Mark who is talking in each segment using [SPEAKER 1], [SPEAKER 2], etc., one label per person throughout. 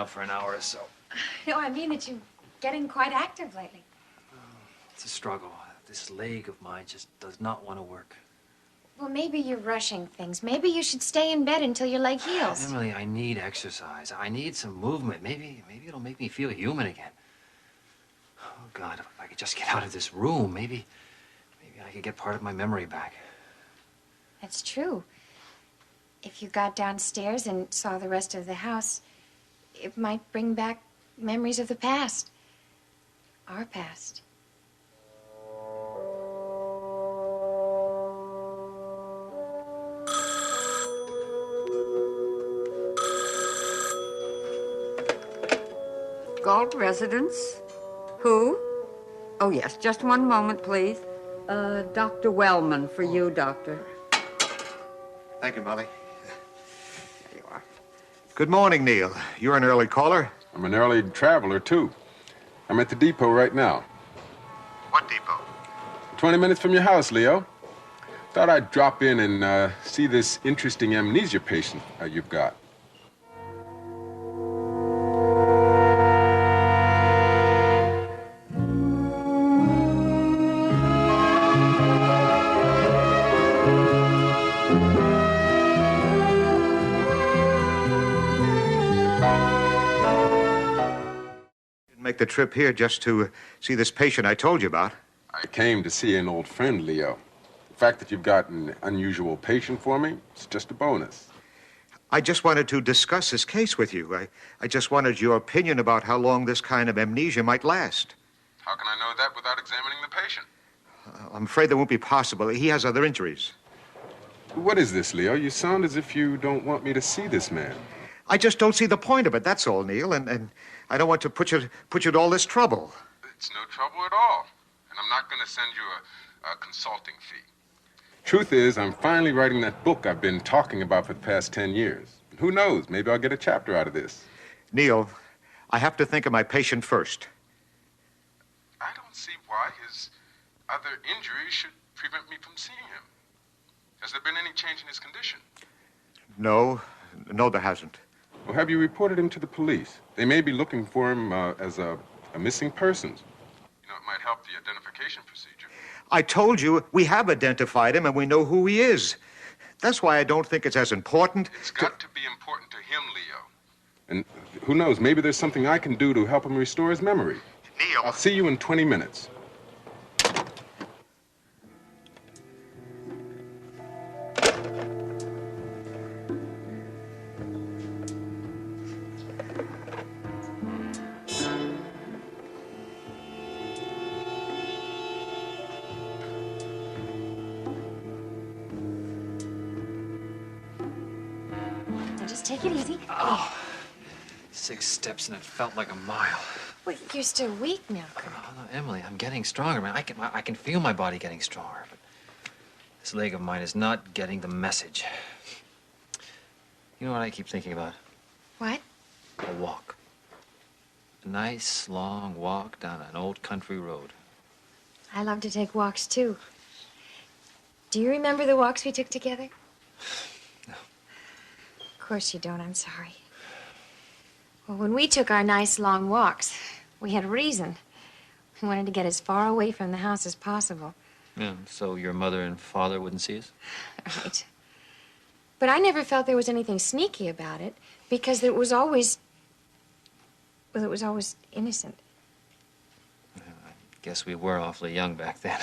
[SPEAKER 1] out for an hour or so.
[SPEAKER 2] No, I mean that you're getting quite active lately.
[SPEAKER 1] It's a struggle. This leg of mine just does not want to work.
[SPEAKER 2] Well, maybe you're rushing things. Maybe you should stay in bed until your leg heals.
[SPEAKER 1] Emily, I need exercise. I need some movement. Maybe it'll make me feel human again. Oh, God, if I could just get out of this room, maybe I could get part of my memory back.
[SPEAKER 2] That's true. If you got downstairs and saw the rest of the house, it might bring back memories of the past. Our past.
[SPEAKER 3] Gault residence? Who? Oh, yes, just one moment, please. Dr. Wellman, for you, Doctor.
[SPEAKER 4] Thank you, Molly. There you are. Good morning, Neil. You're an early caller.
[SPEAKER 5] I'm an early traveler, too. I'm at the depot right now.
[SPEAKER 4] What depot?
[SPEAKER 5] 20 minutes from your house, Leo. Thought I'd drop in and see this interesting amnesia patient you've got.
[SPEAKER 4] Make the trip here just to see this patient I told you about.
[SPEAKER 5] I came to see an old friend, Leo. The fact that you've got an unusual patient for me, it's just a bonus.
[SPEAKER 4] I just wanted to discuss this case with you. I just wanted your opinion about how long this kind of amnesia might last.
[SPEAKER 5] How can I know that without examining the patient?
[SPEAKER 4] I'm afraid that won't be possible. He has other injuries.
[SPEAKER 5] What is this, Leo? You sound as if you don't want me to see this man.
[SPEAKER 4] I just don't see the point of it, that's all, Neil. And I don't want to put you to all this trouble.
[SPEAKER 5] It's no trouble at all. And I'm not going to send you a consulting fee. Truth is, I'm finally writing that book I've been talking about for the past 10 years. And who knows, maybe I'll get a chapter out of this.
[SPEAKER 4] Neil, I have to think of my patient first.
[SPEAKER 5] I don't see why his other injuries should prevent me from seeing him. Has there been any change in his condition?
[SPEAKER 4] No, there hasn't.
[SPEAKER 5] Well, have you reported him to the police? They may be looking for him as a missing persons. You know, it might help the identification procedure.
[SPEAKER 4] I told you we have identified him and we know who he is. That's why I don't think it's as important.
[SPEAKER 5] It's got to be important to him, Leo. And who knows, maybe there's something I can do to help him restore his memory.
[SPEAKER 4] Neil.
[SPEAKER 5] I'll see you in 20 minutes.
[SPEAKER 2] Take it easy.
[SPEAKER 1] Oh, 6 steps and it felt like a mile.
[SPEAKER 2] Well, you're still weak now, Kirk.
[SPEAKER 1] Oh, no, Emily, I'm getting stronger, man. I can feel my body getting stronger, but this leg of mine is not getting the message. You know what I keep thinking about?
[SPEAKER 2] What?
[SPEAKER 1] A walk. A nice, long walk down an old country road.
[SPEAKER 2] I love to take walks, too. Do you remember the walks we took together? Of course you don't, I'm sorry. Well, when we took our nice long walks, we had a reason. We wanted to get as far away from the house as possible.
[SPEAKER 1] Yeah, so your mother and father wouldn't see us?
[SPEAKER 2] Right. But I never felt there was anything sneaky about it, because it was always... well, it was always innocent.
[SPEAKER 1] Well, I guess we were awfully young back then.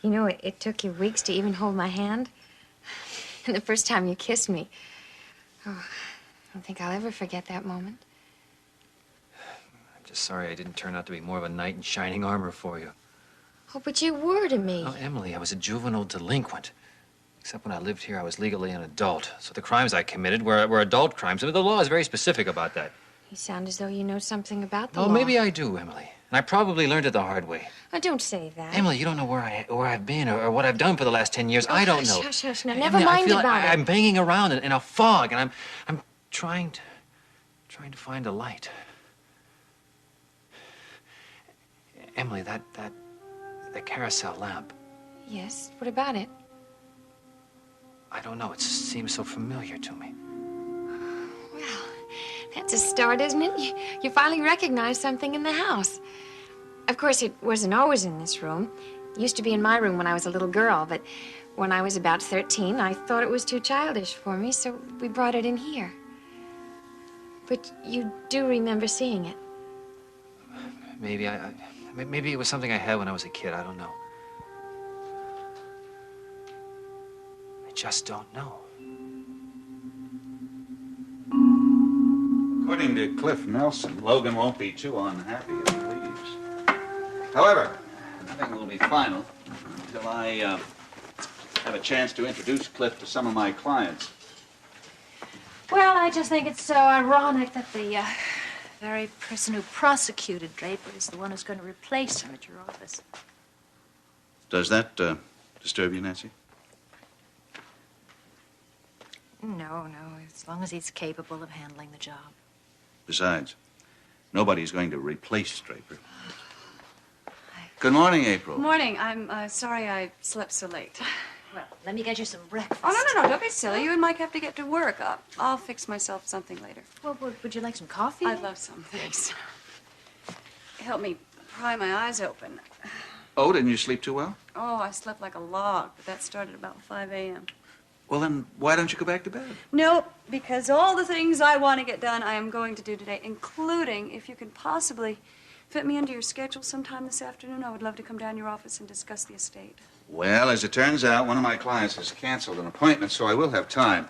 [SPEAKER 2] You know, it took you weeks to even hold my hand. And the first time you kissed me... oh, I don't think I'll ever forget that moment.
[SPEAKER 1] I'm just sorry I didn't turn out to be more of a knight in shining armor for you.
[SPEAKER 2] Oh, but you were to me.
[SPEAKER 1] Oh, Emily, I was a juvenile delinquent. Except when I lived here, I was legally an adult. So the crimes I committed were adult crimes. I mean, the law is very specific about that.
[SPEAKER 2] You sound as though you know something about the
[SPEAKER 1] law.
[SPEAKER 2] law.
[SPEAKER 1] Maybe I do, Emily. And I probably learned it the hard way.
[SPEAKER 2] Oh, don't say that.
[SPEAKER 1] Emily, you don't know where I've been or what I've done for the last 10 years. I don't know.
[SPEAKER 2] Hush, hush. Now, never
[SPEAKER 1] Emily,
[SPEAKER 2] mind
[SPEAKER 1] I feel
[SPEAKER 2] about
[SPEAKER 1] like
[SPEAKER 2] it.
[SPEAKER 1] I'm banging around in a fog, and I'm trying to find a light. Emily, that carousel lamp.
[SPEAKER 2] Yes, what about it?
[SPEAKER 1] I don't know. It seems so familiar to me.
[SPEAKER 2] Well, that's That's a start, isn't it? You finally recognize something in the house. Of course, it wasn't always in this room. It used to be in my room when I was a little girl, but when I was about 13, I thought it was too childish for me, so we brought it in here. But you do remember seeing it?
[SPEAKER 1] Maybe maybe it was something I had when I was a kid. I don't know. I just don't know.
[SPEAKER 6] According to Cliff Nelson, Logan won't be too unhappy if he leaves. However, nothing will be final until I have a chance to introduce Cliff to some of my clients.
[SPEAKER 7] Well, I just think it's so ironic that the very person who prosecuted Draper is the one who's going to replace him at your office.
[SPEAKER 6] Does that disturb you, Nancy?
[SPEAKER 7] No, as long as he's capable of handling the job.
[SPEAKER 6] Besides, nobody's going to replace Draper. Good morning, April.
[SPEAKER 8] Morning. I'm sorry I slept so late.
[SPEAKER 7] Well, let me get you some breakfast.
[SPEAKER 8] Oh, no. Don't be silly. You and Mike have to get to work. I'll fix myself something later.
[SPEAKER 7] Well, would you like some coffee?
[SPEAKER 8] I'd love some, thanks. Help me pry my eyes open.
[SPEAKER 6] Oh, didn't you sleep too well?
[SPEAKER 8] Oh, I slept like a log, but that started about 5 a.m.
[SPEAKER 6] Well, then why don't you go back to bed?
[SPEAKER 8] Nope, because all the things I want to get done, I am going to do today, including if you can possibly fit me into your schedule sometime this afternoon. I would love to come down to your office and discuss the estate.
[SPEAKER 6] Well, as it turns out, one of my clients has canceled an appointment, so I will have time.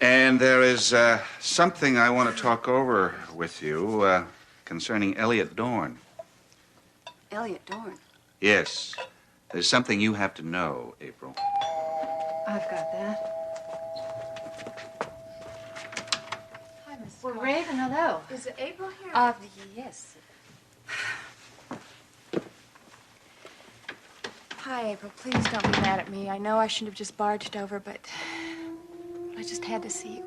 [SPEAKER 6] And there is something I want to talk over with you concerning Elliot Dorn.
[SPEAKER 8] Elliot Dorn?
[SPEAKER 6] Yes. There's something you have to know, April.
[SPEAKER 7] I've got that.
[SPEAKER 8] Hi, Miss
[SPEAKER 7] Well, Raven, hello.
[SPEAKER 8] Is it April here?
[SPEAKER 7] Yes.
[SPEAKER 9] Hi, April. Please don't be mad at me. I know I shouldn't have just barged over, but I just had to see you.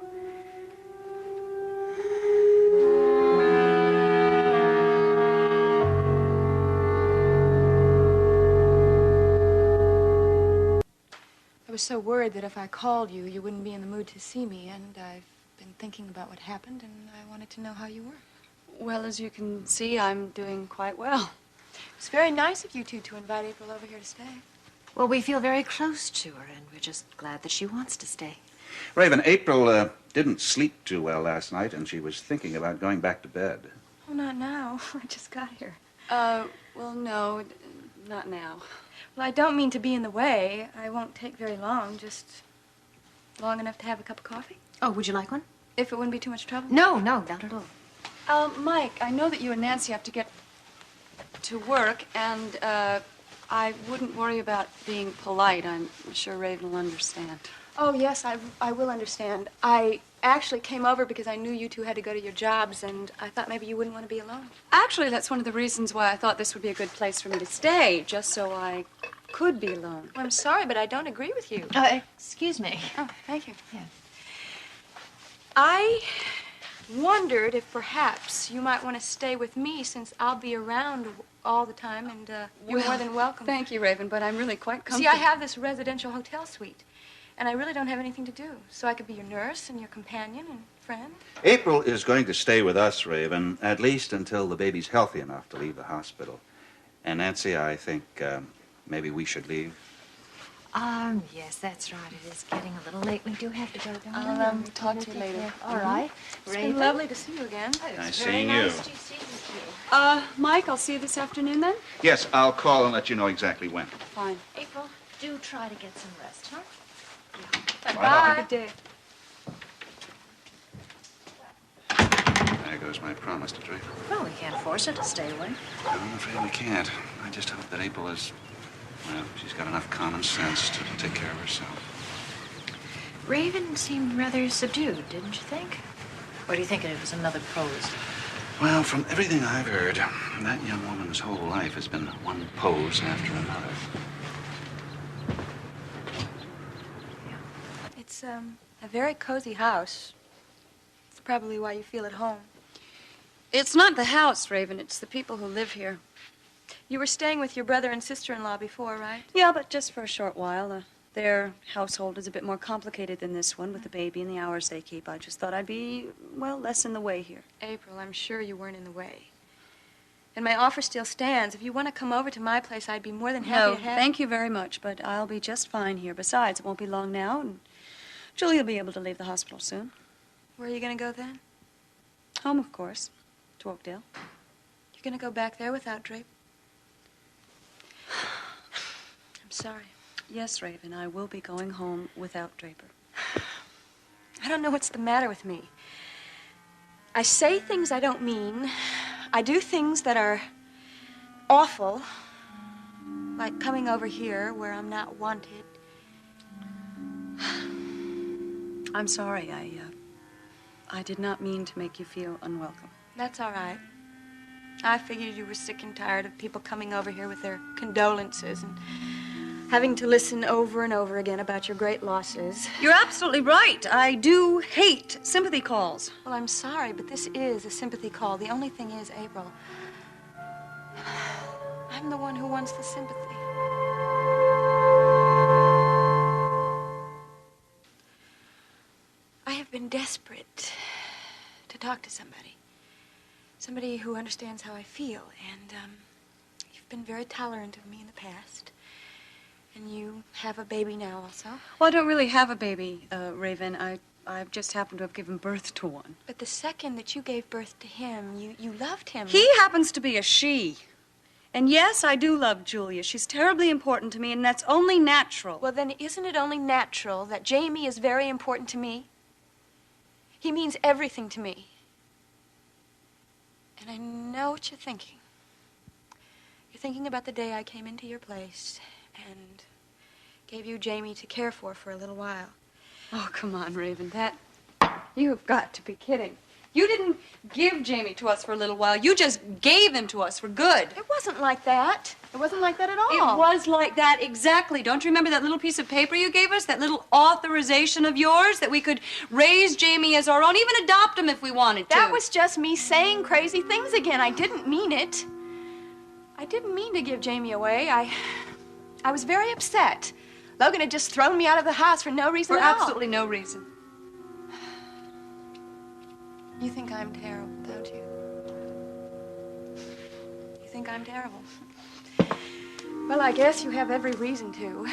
[SPEAKER 9] I was so worried that if I called you, you wouldn't be in the mood to see me, and I've been thinking about what happened, and I wanted to know how you were.
[SPEAKER 8] Well, as you can see, I'm doing quite well.
[SPEAKER 9] It's very nice of you two to invite April over here to stay.
[SPEAKER 7] Well, we feel very close to her, and we're just glad that she wants to stay.
[SPEAKER 6] Raven, April didn't sleep too well last night, and she was thinking about going back to bed.
[SPEAKER 9] Oh, not now. I just got here.
[SPEAKER 8] Well, no, not now.
[SPEAKER 9] Well, I don't mean to be in the way. I won't take very long, just long enough to have a cup of coffee.
[SPEAKER 7] Oh, would you like one?
[SPEAKER 9] If it wouldn't be too much trouble.
[SPEAKER 7] No, not at all.
[SPEAKER 8] Mike, I know that you and Nancy have to get to work, and I wouldn't worry about being polite. I'm sure Raven will understand.
[SPEAKER 9] Oh, yes, I will understand. I actually came over because I knew you two had to go to your jobs, and I thought maybe you wouldn't want to be alone.
[SPEAKER 8] Actually, that's one of the reasons why I thought this would be a good place for me to stay, just so I could be alone.
[SPEAKER 9] Well, I'm sorry, but I don't agree with you.
[SPEAKER 7] Excuse me.
[SPEAKER 9] Oh, thank you.
[SPEAKER 7] Yeah.
[SPEAKER 9] I wondered if perhaps you might want to stay with me since I'll be around all the time, and you're more than welcome.
[SPEAKER 8] Thank you, Raven, but I'm really quite comfortable.
[SPEAKER 9] See, I have this residential hotel suite, and I really don't have anything to do, so I could be your nurse and your companion and friend.
[SPEAKER 6] April is going to stay with us, Raven, at least until the baby's healthy enough to leave the hospital. And Nancy, I think maybe we should leave.
[SPEAKER 7] Yes, that's right. It is getting a little late. We do have to go down.
[SPEAKER 9] I'll talk to you later.
[SPEAKER 7] All right.
[SPEAKER 9] It's been lovely to see you again.
[SPEAKER 6] Nice seeing you.
[SPEAKER 7] Nice to see you.
[SPEAKER 8] Mike, I'll see you this afternoon then?
[SPEAKER 6] Yes, I'll call and let you know exactly when.
[SPEAKER 8] Fine.
[SPEAKER 7] April, do try to get some rest, huh?
[SPEAKER 9] Bye.
[SPEAKER 8] Good day.
[SPEAKER 6] There goes my promise to Draper.
[SPEAKER 7] Well, we can't force her to stay away.
[SPEAKER 6] No, I'm afraid we can't. I just hope that April is, well, she's got enough common sense to take care of herself.
[SPEAKER 7] Raven seemed rather subdued, didn't you think? Or do you think it was another pose?
[SPEAKER 6] Well, from everything I've heard, that young woman's whole life has been one pose after another.
[SPEAKER 9] It's a very cozy house. It's probably why you feel at home.
[SPEAKER 8] It's not the house, Raven. It's the people who live here.
[SPEAKER 9] You were staying with your brother and sister-in-law before, right?
[SPEAKER 8] Yeah, but just for a short while. Their household is a bit more complicated than this one with the baby and the hours they keep. I just thought I'd be, well, less in the way here.
[SPEAKER 9] April, I'm sure you weren't in the way. And my offer still stands. If you want to come over to my place, I'd be more than happy to have...
[SPEAKER 8] No, thank you very much, but I'll be just fine here. Besides, it won't be long now, and Julie will be able to leave the hospital soon.
[SPEAKER 9] Where are you going to go then?
[SPEAKER 8] Home, of course, to Oakdale.
[SPEAKER 9] You're going to go back there without Draper? I'm sorry.
[SPEAKER 8] Yes, Raven, I will be going home without Draper.
[SPEAKER 9] I don't know what's the matter with me. I say things I don't mean. I do things that are awful, like coming over here where I'm not wanted.
[SPEAKER 8] I'm sorry. I did not mean to make you feel unwelcome.
[SPEAKER 9] That's all right. I figured you were sick and tired of people coming over here with their condolences and having to listen over and over again about your great losses.
[SPEAKER 8] You're absolutely right. I do hate sympathy calls.
[SPEAKER 9] Well, I'm sorry, but this is a sympathy call. The only thing is, April, I'm the one who wants the sympathy. I have been desperate to talk to somebody. Somebody who understands how I feel. And you've been very tolerant of me in the past. And you have a baby now also.
[SPEAKER 8] Well, I don't really have a baby, Raven. I've just happened to have given birth to one.
[SPEAKER 9] But the second that you gave birth to him, you loved him.
[SPEAKER 8] He happens to be a she. And yes, I do love Julia. She's terribly important to me, and that's only natural.
[SPEAKER 9] Well, then isn't it only natural that Jaimey is very important to me? He means everything to me. And I know what you're thinking. You're thinking about the day I came into your place and gave you Jaimey to care for a little while.
[SPEAKER 8] Oh, come on, Raven. You've got to be kidding. You didn't give Jaimey to us for a little while. You just gave him to us for good.
[SPEAKER 9] It wasn't like that. It wasn't like that at all.
[SPEAKER 8] It was like that, exactly. Don't you remember that little piece of paper you gave us? That little authorization of yours that we could raise Jaimey as our own, even adopt him if we wanted to.
[SPEAKER 9] That was just me saying crazy things again. I didn't mean it. I didn't mean to give Jaimey away. I was very upset. Logan had just thrown me out of the house for no reason at all.
[SPEAKER 8] For absolutely no reason.
[SPEAKER 9] You think I'm terrible, don't you? You think I'm terrible? Well, I guess you have every reason to.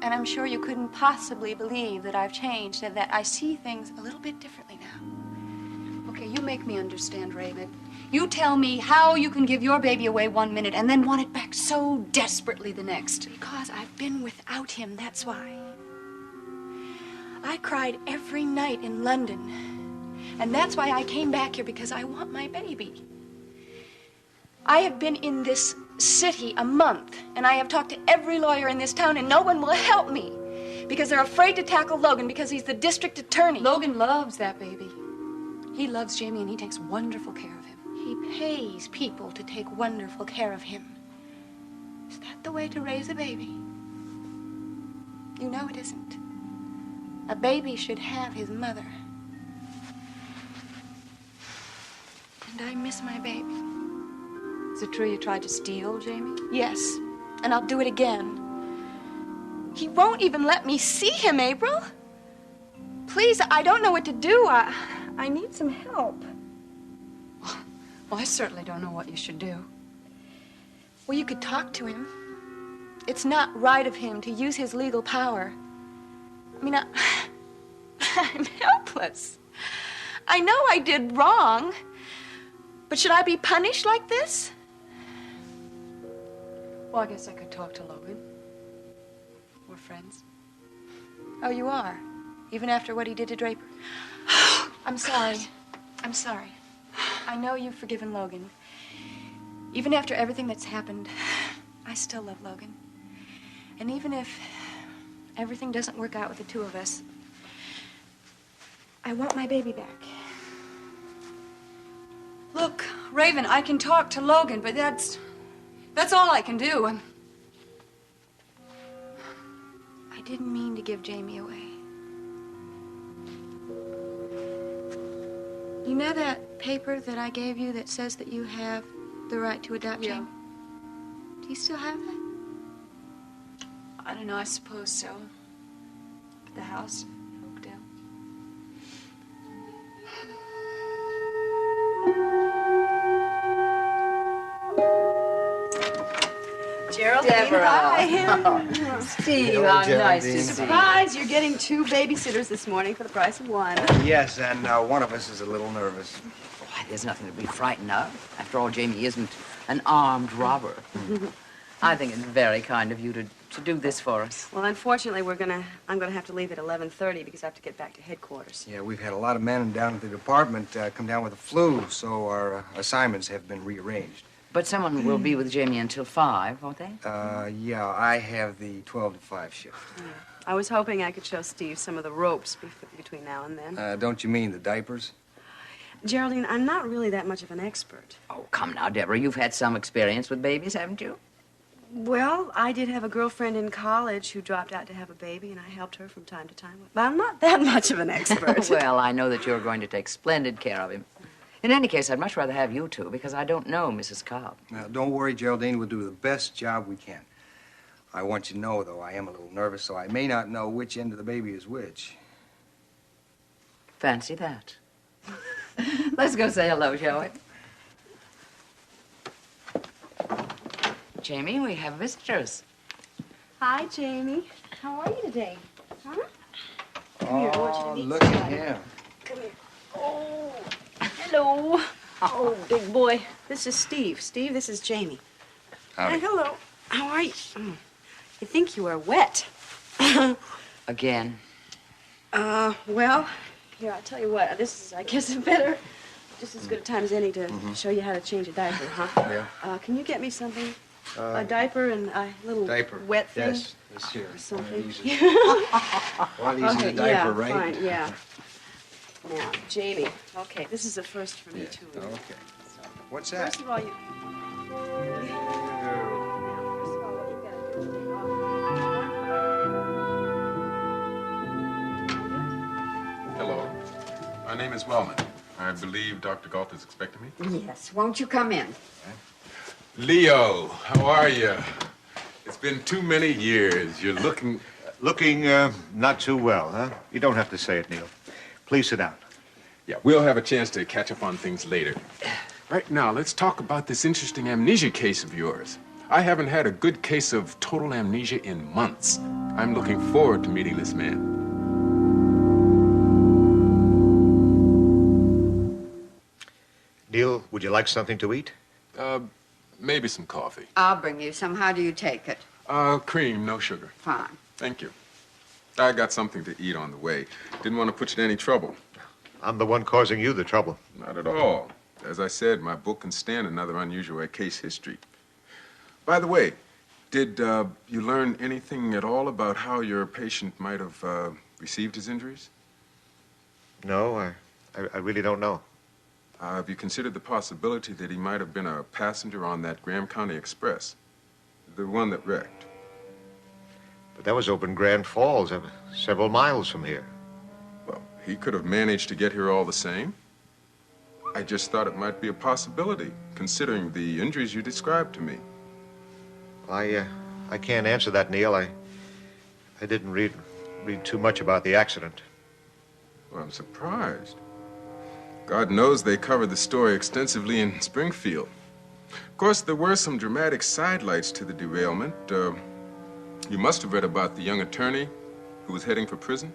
[SPEAKER 9] And I'm sure you couldn't possibly believe that I've changed and that I see things a little bit differently now.
[SPEAKER 8] Okay, you make me understand, Raven. You tell me how you can give your baby away 1 minute and then want it back so desperately the next.
[SPEAKER 9] Because I've been without him, that's why. I cried every night in London. And that's why I came back here, because I want my baby. I have been in this city a month, and I have talked to every lawyer in this town, and no one will help me. Because they're afraid to tackle Logan because he's the district attorney.
[SPEAKER 8] Logan loves that baby. He loves Jaimey, and he takes wonderful care of him.
[SPEAKER 9] He pays people to take wonderful care of him. Is that the way to raise a baby? You know it isn't. A baby should have his mother. And I miss my baby.
[SPEAKER 8] Is it true you tried to steal Jaimey?
[SPEAKER 9] Yes, and I'll do it again. He won't even let me see him, April. Please, I don't know what to do. I need some help.
[SPEAKER 8] Well, I certainly don't know what you should do.
[SPEAKER 9] Well, you could talk to him. It's not right of him to use his legal power. I mean, I'm helpless. I know I did wrong, but should I be punished like this?
[SPEAKER 8] Well, I guess I could talk to Logan. We're friends.
[SPEAKER 9] Oh, you are? Even after what he did to Draper? I'm sorry. I'm sorry. I know you've forgiven Logan. Even after everything that's happened, I still love Logan. And even if everything doesn't work out with the two of us, I want my baby back.
[SPEAKER 8] Look, Raven, I can talk to Logan, but that's all I can do.
[SPEAKER 9] I didn't mean to give Jaimey away. You know that paper that I gave you that says that you have the right to adopt Jaimey? Do you still have that?
[SPEAKER 8] I don't know, I suppose so. at the house in Oakdale. Geraldine, hi.
[SPEAKER 3] Steve, how nice to see you.
[SPEAKER 10] Surprise, you're getting 2 babysitters this morning for the price of 1.
[SPEAKER 11] Yes, and one of us is a little nervous.
[SPEAKER 3] Why, there's nothing to be frightened of. After all, Jaimey isn't an armed robber. I think it's very kind of you to do this for us.
[SPEAKER 10] Well, unfortunately, I'm gonna have to leave at 11:30 because I have to get back to headquarters.
[SPEAKER 11] Yeah, we've had a lot of men down at the department come down with the flu, so our assignments have been rearranged.
[SPEAKER 3] But someone will be with Jaimey until 5, won't they?
[SPEAKER 11] Yeah, I have the 12 to 5 shift.
[SPEAKER 10] Yeah. I was hoping I could show Steve some of the ropes between now and then.
[SPEAKER 11] Don't you mean the diapers?
[SPEAKER 10] Geraldine, I'm not really that much of an expert.
[SPEAKER 3] Oh, come now, Deborah. You've had some experience with babies, haven't you?
[SPEAKER 10] Well, I did have a girlfriend in college who dropped out to have a baby, and I helped her from time to time. But I'm not that much of an expert.
[SPEAKER 3] Well, I know that you're going to take splendid care of him. In any case, I'd much rather have you two, because I don't know Mrs. Cobb.
[SPEAKER 11] Now, don't worry, Geraldine. We'll do the best job we can. I want you to know, though, I am a little nervous, so I may not know which end of the baby is which.
[SPEAKER 3] Fancy that. Let's go say hello, shall we? Jaimey, we have visitors.
[SPEAKER 10] Hi, Jaimey. How are you today? Huh?
[SPEAKER 11] Oh, look at him.
[SPEAKER 10] Come here. Oh, hello. Oh, big boy. This is Steve. Steve, this is Jaimey.
[SPEAKER 11] Howdy.
[SPEAKER 10] Hello. How are you? I think you are wet.
[SPEAKER 3] Again.
[SPEAKER 10] Well, here, I'll tell you what. This is, I guess, just as good a time as any to show you how to change a diaper, huh?
[SPEAKER 11] Yeah.
[SPEAKER 10] Can you get me something? A diaper and a little wet thing?
[SPEAKER 11] Yes, this here.
[SPEAKER 10] Something.
[SPEAKER 11] One of these is a diaper,
[SPEAKER 10] yeah,
[SPEAKER 11] right?
[SPEAKER 10] Fine, yeah. Now, Jaimey. Okay, this is a first for me, too.
[SPEAKER 11] Okay. What's that?
[SPEAKER 10] First of all, you...
[SPEAKER 5] Hello. My name is Wellman. I believe Dr. Gault is expecting me.
[SPEAKER 3] Yes. Won't you come in?
[SPEAKER 5] Leo, how are you? It's been too many years. You're looking...
[SPEAKER 4] Looking not too well, huh? You don't have to say it, Neil. Please sit down.
[SPEAKER 5] Yeah, we'll have a chance to catch up on things later. Right now, let's talk about this interesting amnesia case of yours. I haven't had a good case of total amnesia in months. I'm looking forward to meeting this man.
[SPEAKER 4] Neil, would you like something to eat?
[SPEAKER 5] Maybe some coffee.
[SPEAKER 3] I'll bring you some. How do you take it?
[SPEAKER 5] Cream, no sugar.
[SPEAKER 3] Fine.
[SPEAKER 5] Thank you. I got something to eat on the way. Didn't want to put you to any trouble.
[SPEAKER 4] I'm the one causing you the trouble.
[SPEAKER 5] Not at all. As I said, my book can stand another unusual case history. By the way, did you learn anything at all about how your patient might have received his injuries?
[SPEAKER 4] No, I really don't know.
[SPEAKER 5] Have you considered the possibility that he might have been a passenger on that Graham County Express? The one that wrecked.
[SPEAKER 4] But that was over in Grand Falls, several miles from here.
[SPEAKER 5] Well, he could have managed to get here all the same. I just thought it might be a possibility, considering the injuries you described to me.
[SPEAKER 4] I can't answer that, Neil. I didn't read too much about the accident.
[SPEAKER 5] Well, I'm surprised. God knows they covered the story extensively in Springfield. Of course, there were some dramatic sidelights to the derailment. You must have read about the young attorney who was heading for prison.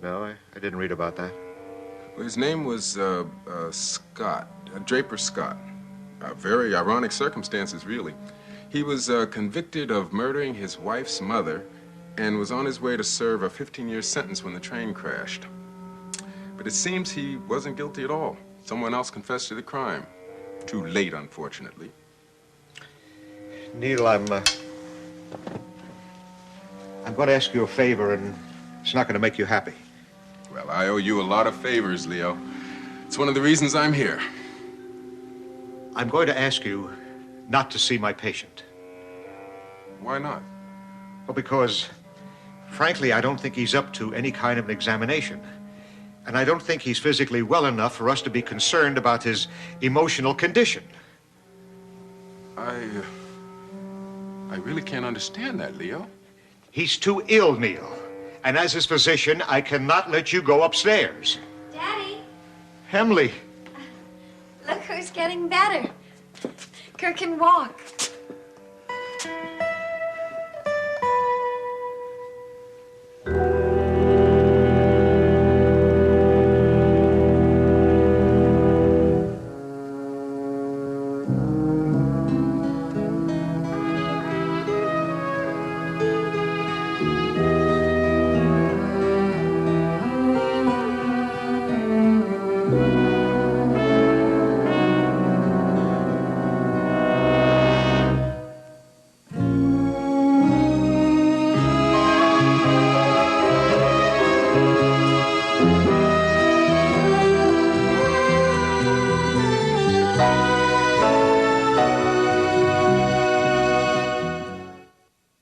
[SPEAKER 4] No, I didn't read about that.
[SPEAKER 5] Well, his name was Scott, Draper Scott. Very ironic circumstances, really. He was convicted of murdering his wife's mother and was on his way to serve a 15-year sentence when the train crashed. But it seems he wasn't guilty at all. Someone else confessed to the crime. Too late, unfortunately.
[SPEAKER 4] Neil, I'm going to ask you a favor, and it's not going to make you happy.
[SPEAKER 5] Well, I owe you a lot of favors, Leo. It's one of the reasons I'm here.
[SPEAKER 4] I'm going to ask you not to see my patient.
[SPEAKER 5] Why not?
[SPEAKER 4] Well, because, frankly, I don't think he's up to any kind of an examination. And I don't think he's physically well enough for us to be concerned about his emotional condition.
[SPEAKER 5] I really can't understand that, Leo.
[SPEAKER 4] He's too ill, Neil. And as his physician, I cannot let you go upstairs.
[SPEAKER 2] Daddy,
[SPEAKER 4] Emily.
[SPEAKER 2] look who's getting better. Kirk can walk.